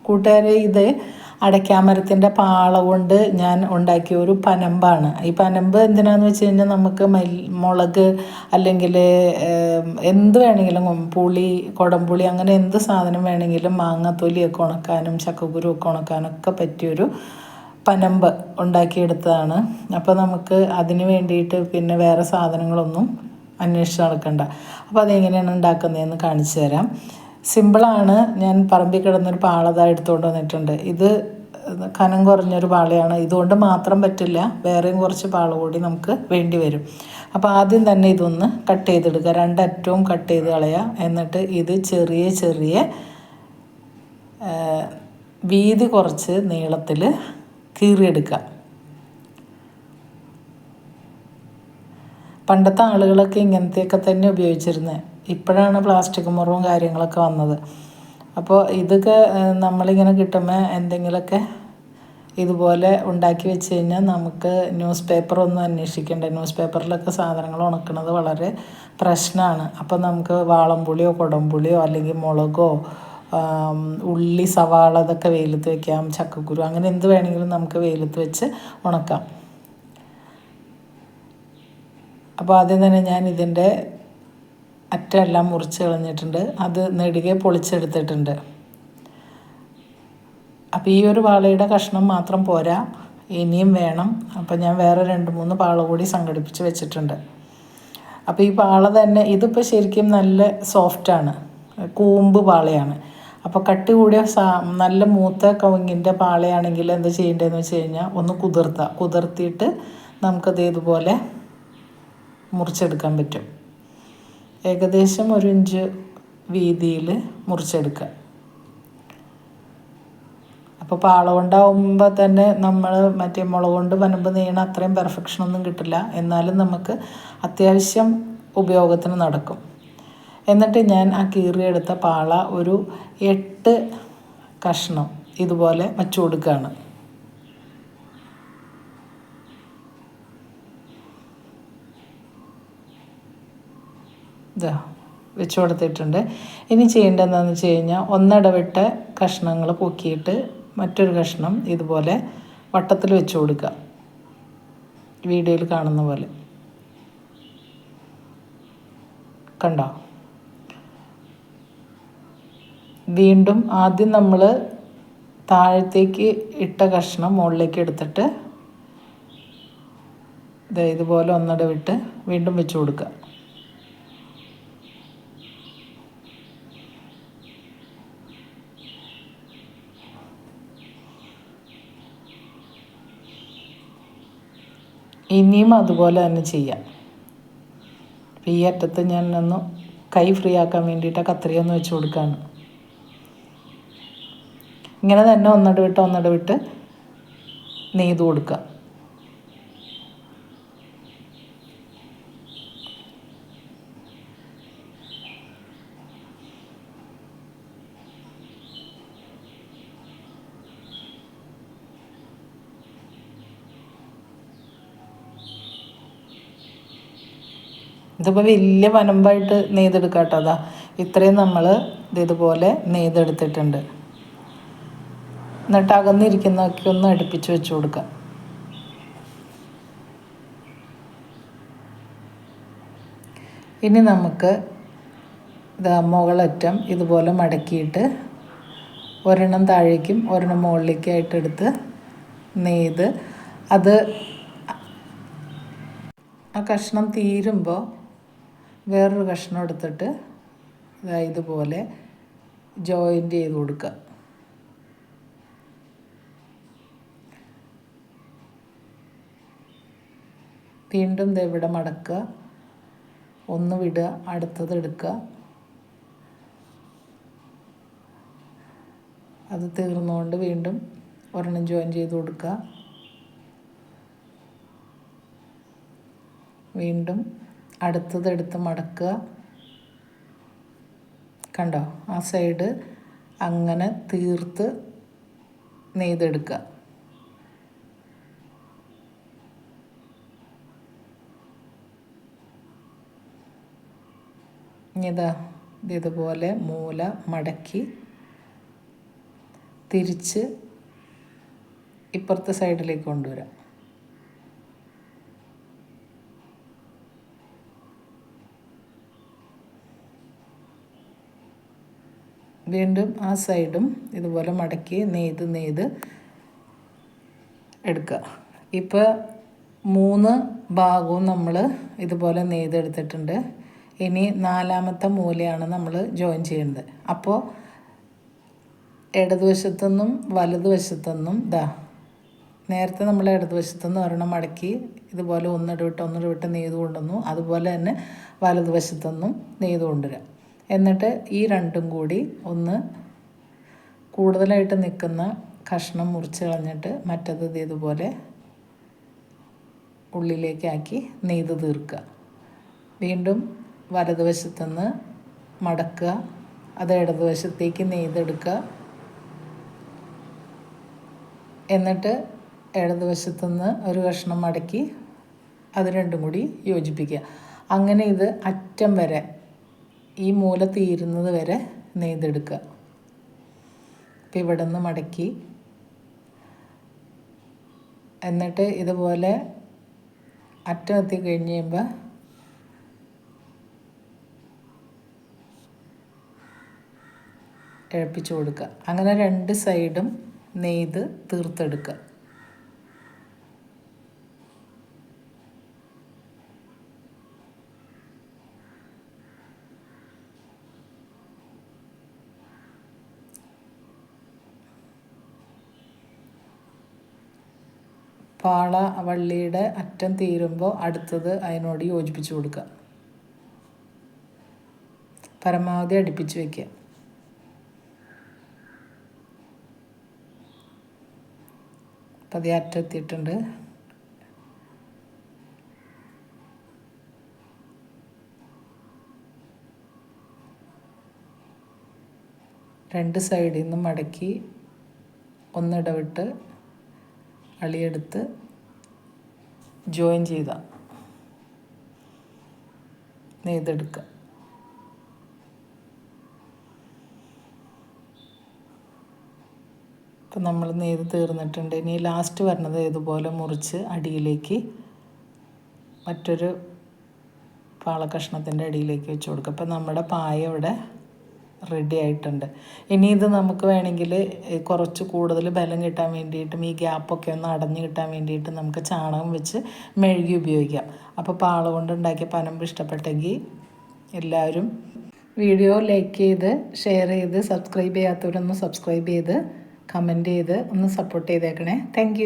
കൂട്ടുകാരെ, ഇത് അടയ്ക്കാമരത്തിൻ്റെ പാള കൊണ്ട് ഞാൻ ഉണ്ടാക്കിയ ഒരു പനമ്പാണ്. ഈ പനമ്പ് എന്തിനാന്ന് വെച്ച് കഴിഞ്ഞാൽ നമുക്ക് മുളക് അല്ലെങ്കിൽ എന്ത് വേണമെങ്കിലും പുളി, കുടംപുളി, അങ്ങനെ എന്ത് സാധനം വേണമെങ്കിലും മാങ്ങാത്തൊലിയൊക്കെ ഉണക്കാനും ചക്കക്കുരുവൊക്കെ ഉണക്കാനൊക്കെ പറ്റിയൊരു പനമ്പ് ഉണ്ടാക്കിയെടുത്തതാണ്. അപ്പോൾ നമുക്ക് അതിന് വേണ്ടിയിട്ട് പിന്നെ വേറെ സാധനങ്ങളൊന്നും അന്വേഷിച്ച് നടക്കണ്ട. അപ്പോൾ അതെങ്ങനെയാണ് ഉണ്ടാക്കുന്നതെന്ന് കാണിച്ചു തരാം. സിമ്പിളാണ്. ഞാൻ പറമ്പിൽ കിടന്നൊരു പാളത എടുത്തുകൊണ്ട് വന്നിട്ടുണ്ട്. ഇത് കനം കുറഞ്ഞൊരു പാളയാണ്. ഇതുകൊണ്ട് മാത്രം പറ്റില്ല, വേറെയും കുറച്ച് പാള കൂടി നമുക്ക് വേണ്ടി വരും. അപ്പോൾ ആദ്യം തന്നെ ഇതൊന്ന് കട്ട് ചെയ്തെടുക്കുക. രണ്ടറ്റവും കട്ട് ചെയ്ത് കളയുക. എന്നിട്ട് ഇത് ചെറിയ ചെറിയ വീതി കുറച്ച് നീളത്തിൽ കീറിയെടുക്കുക. പണ്ടത്തെ ആളുകളൊക്കെ ഇങ്ങനത്തെയൊക്കെ തന്നെ ഉപയോഗിച്ചിരുന്നത്. ഇപ്പോഴാണ് പ്ലാസ്റ്റിക് മുറവും കാര്യങ്ങളൊക്കെ വന്നത്. അപ്പോൾ ഇതൊക്കെ നമ്മളിങ്ങനെ കിട്ടുമ്പോൾ എന്തെങ്കിലുമൊക്കെ ഇതുപോലെ ഉണ്ടാക്കി വെച്ച് കഴിഞ്ഞാൽ നമുക്ക് ന്യൂസ് പേപ്പറൊന്നും അന്വേഷിക്കേണ്ട. ന്യൂസ് പേപ്പറിലൊക്കെ സാധനങ്ങൾ ഉണക്കുന്നത് വളരെ പ്രശ്നമാണ്. അപ്പോൾ നമുക്ക് വാളംപുളിയോ കുടംപുളിയോ അല്ലെങ്കിൽ മുളകോ ഉള്ളി, സവാള, ഇതൊക്കെ വെയിലത്ത് വയ്ക്കാം. ചക്കക്കുരു, അങ്ങനെ എന്ത് വേണമെങ്കിലും നമുക്ക് വെയിലത്ത് വെച്ച് ഉണക്കാം. അപ്പോൾ ആദ്യം തന്നെ ഞാൻ ഇതിൻ്റെ അറ്റമെല്ലാം മുറിച്ച് കളഞ്ഞിട്ടുണ്ട്. അത് നെടുകെ പൊളിച്ചെടുത്തിട്ടുണ്ട്. അപ്പോൾ ഈ ഒരു പാളയുടെ കഷ്ണം മാത്രം പോരാ, ഇനിയും വേണം. അപ്പോൾ ഞാൻ വേറെ 2-3 പാള കൂടി സംഘടിപ്പിച്ച് വെച്ചിട്ടുണ്ട്. അപ്പോൾ ഈ പാള തന്നെ ഇതിപ്പോൾ ശരിക്കും നല്ല സോഫ്റ്റാണ്, കൂമ്പ് പാളയാണ്. അപ്പോൾ കട്ടി കൂടിയ നല്ല മൂത്ത കവുങ്ങിൻ്റെ പാളയാണെങ്കിൽ എന്താ ചെയ്യേണ്ടതെന്ന് വെച്ച് കഴിഞ്ഞാൽ ഒന്ന് കുതിർത്തിയിട്ട് നമുക്കത് ഇതുപോലെ മുറിച്ചെടുക്കാൻ പറ്റും. ഏകദേശം 1 ഇഞ്ച് വീതിയിൽ മുറിച്ചെടുക്കുക. അപ്പോൾ പാള കൊണ്ടാവുമ്പോൾ തന്നെ നമ്മൾ മറ്റേ മുളക് കൊണ്ട് പനമ്പ് നെയ്യണ അത്രയും പെർഫെക്ഷനൊന്നും കിട്ടില്ല. എന്നാലും നമുക്ക് അത്യാവശ്യം ഉപയോഗത്തിന് നടക്കും. എന്നിട്ട് ഞാൻ ആ കീറിയെടുത്ത പാള ഒരു 8 കഷ്ണം ഇതുപോലെ വച്ചു കൊടുക്കുകയാണ്. ഇതാ വെച്ച് കൊടുത്തിട്ടുണ്ട്. ഇനി ചെയ്യേണ്ടതെന്ന് വെച്ച് കഴിഞ്ഞാൽ ഒന്നിടവിട്ട കഷ്ണങ്ങൾ പൊക്കിയിട്ട് മറ്റൊരു കഷ്ണം ഇതുപോലെ വട്ടത്തിൽ വെച്ച് കൊടുക്കുക. വീഡിയോയിൽ കാണുന്ന പോലെ കണ്ടോ. വീണ്ടും ആദ്യം നമ്മൾ താഴത്തേക്ക് ഇട്ട കഷ്ണം മുകളിലേക്ക് എടുത്തിട്ട് ഇതുപോലെ ഒന്നിടവിട്ട് വീണ്ടും വെച്ച് കൊടുക്കുക. ഇനിയും അതുപോലെ തന്നെ ചെയ്യാം. ഈ അറ്റത്ത് ഞാൻ ഒന്ന് കൈ ഫ്രീ ആക്കാൻ വേണ്ടിയിട്ട് കത്രിക ഒന്ന് വെച്ച് കൊടുക്കുകയാണ്. ഇങ്ങനെ തന്നെ ഒന്നിടവിട്ട് നെയ്ത് കൊടുക്കുക. ഇതിപ്പോൾ വലിയ പനമ്പായിട്ട് നെയ്തെടുക്കാം കേട്ടോ. അതാ ഇത്രയും നമ്മൾ ഇതുപോലെ നെയ്തെടുത്തിട്ടുണ്ട്. എന്നിട്ട് അകന്നിരിക്കുന്നതൊക്കെ ഒന്ന് അടുപ്പിച്ച് വെച്ച് കൊടുക്കുക. ഇനി നമുക്ക് മുകളറ്റം ഇതുപോലെ മടക്കിയിട്ട് ഒരെണ്ണം താഴേക്കും ഒരെണ്ണം മുകളിലേക്കായിട്ട് എടുത്ത് നെയ്ത് അത് ആ കഷ്ണം തീരുമ്പോൾ വേറൊരു കഷ്ണം എടുത്തിട്ട് ഇതുപോലെ ജോയിൻ്റ് ചെയ്ത് കൊടുക്കുക. വീണ്ടും ഇവിടെ മടക്കുക, ഒന്ന് വിടുക, അടുത്തത് എടുക്കുക. അത് തീർന്നുകൊണ്ട് വീണ്ടും ഒരെണ്ണം ജോയിൻ ചെയ്ത് കൊടുക്കുക. വീണ്ടും അടുത്തത് എടുത്ത് മടക്കുക. കണ്ടോ, ആ സൈഡ് അങ്ങനെ തീർത്ത് നെയ്തെടുക്കുക. ഇതുപോലെ മൂല മടക്കി തിരിച്ച് ഇപ്പുറത്തെ സൈഡിലേക്ക് കൊണ്ടുവരാം. വീണ്ടും ആ സൈഡും ഇതുപോലെ മടക്കി നെയ്ത് എടുക്കുക. ഇപ്പോൾ 3 ഭാഗവും നമ്മൾ ഇതുപോലെ നെയ്തെടുത്തിട്ടുണ്ട്. ഇനി 4ാമത്തെ മൂലയാണ് നമ്മൾ ജോയിൻ ചെയ്യുന്നത്. അപ്പോൾ ഇടതുവശത്തുനിന്നും വലതുവശത്തുനിന്നും നേരത്തെ നമ്മൾ ഇടതുവശത്തുനിന്ന് ഒരെണ്ണം മടക്കി ഇതുപോലെ ഒന്നിടവിട്ട് നെയ്ത് കൊണ്ടുവന്നു. അതുപോലെ തന്നെ വലതുവശത്തുനിന്നും നെയ്ത് കൊണ്ടുവരാം. എന്നിട്ട് ഈ രണ്ടും കൂടി ഒന്ന് കൂടുതലായിട്ട് നിൽക്കുന്ന കഷ്ണം മുറിച്ച് കളഞ്ഞിട്ട് മറ്റത് ഇതുപോലെ ഉള്ളിലേക്കാക്കി നെയ്ത് തീർക്കുക. വീണ്ടും വലതുവശത്തുനിന്ന് മടക്കുക, അത് ഇടതുവശത്തേക്ക് നെയ്തെടുക്കുക. എന്നിട്ട് ഇടതുവശത്തുനിന്ന് ഒരു കഷ്ണം മടക്കി അത് രണ്ടും കൂടി യോജിപ്പിക്കുക. അങ്ങനെ ഇത് അറ്റം വരെ, ഈ മൂല തീരുന്നത് വരെ നെയ്തെടുക്കുക. ഇപ്പം ഇവിടെ നിന്ന് മടക്കി എന്നിട്ട് ഇതുപോലെ അറ്റം എത്തി കഴിഞ്ഞ് കഴിയുമ്പോൾ ഇഴപ്പിച്ച് കൊടുക്കുക. അങ്ങനെ 2 സൈഡും നെയ്ത് തീർത്തെടുക്കുക. പാള വള്ളിയുടെ അറ്റം തീരുമ്പോൾ അടുത്തത് അതിനോട് യോജിപ്പിച്ച് കൊടുക്കുക. പരമാവധി അടുപ്പിച്ച് വയ്ക്കുക. അപ്പം അത് അറ്റം എത്തിയിട്ടുണ്ട്. രണ്ട് സൈഡിൽ നിന്നും മടക്കി ഒന്നിടവിട്ട് അളിയെടുത്ത് ജോയിൻ ചെയ്ത നെയ്തെടുക്കുക. ഇപ്പം നമ്മൾ നെയ്ത് തീർന്നിട്ടുണ്ട്. ഇനി ലാസ്റ്റ് വരുന്നത് ഇതുപോലെ മുറിച്ച് അടിയിലേക്ക് മറ്റൊരു പാളക്കഷ്ണത്തിൻ്റെ അടിയിലേക്ക് വെച്ച് കൊടുക്കുക. അപ്പം നമ്മുടെ പായ ഇവിടെ റെഡി ആയിട്ടുണ്ട്. ഇനി ഇത് നമുക്ക് വേണമെങ്കിൽ കുറച്ച് കൂടുതൽ ബലം കിട്ടാൻ വേണ്ടിയിട്ടും ഈ ഗ്യാപ്പൊക്കെ ഒന്ന് അടഞ്ഞു കിട്ടാൻ വേണ്ടിയിട്ട് നമുക്ക് ചാണകം വെച്ച് മെഴുകി ഉപയോഗിക്കാം. അപ്പോൾ പാള കൊണ്ടുണ്ടാക്കിയ പനമ്പ് ഇഷ്ടപ്പെട്ടെങ്കിൽ എല്ലാവരും വീഡിയോ ലൈക്ക് ചെയ്ത് ഷെയർ ചെയ്ത് സബ്സ്ക്രൈബ് ചെയ്യാത്തവരൊന്ന് സബ്സ്ക്രൈബ് ചെയ്ത് കമൻറ്റ് ചെയ്ത് ഒന്ന് സപ്പോർട്ട് ചെയ്തേക്കണേ. താങ്ക്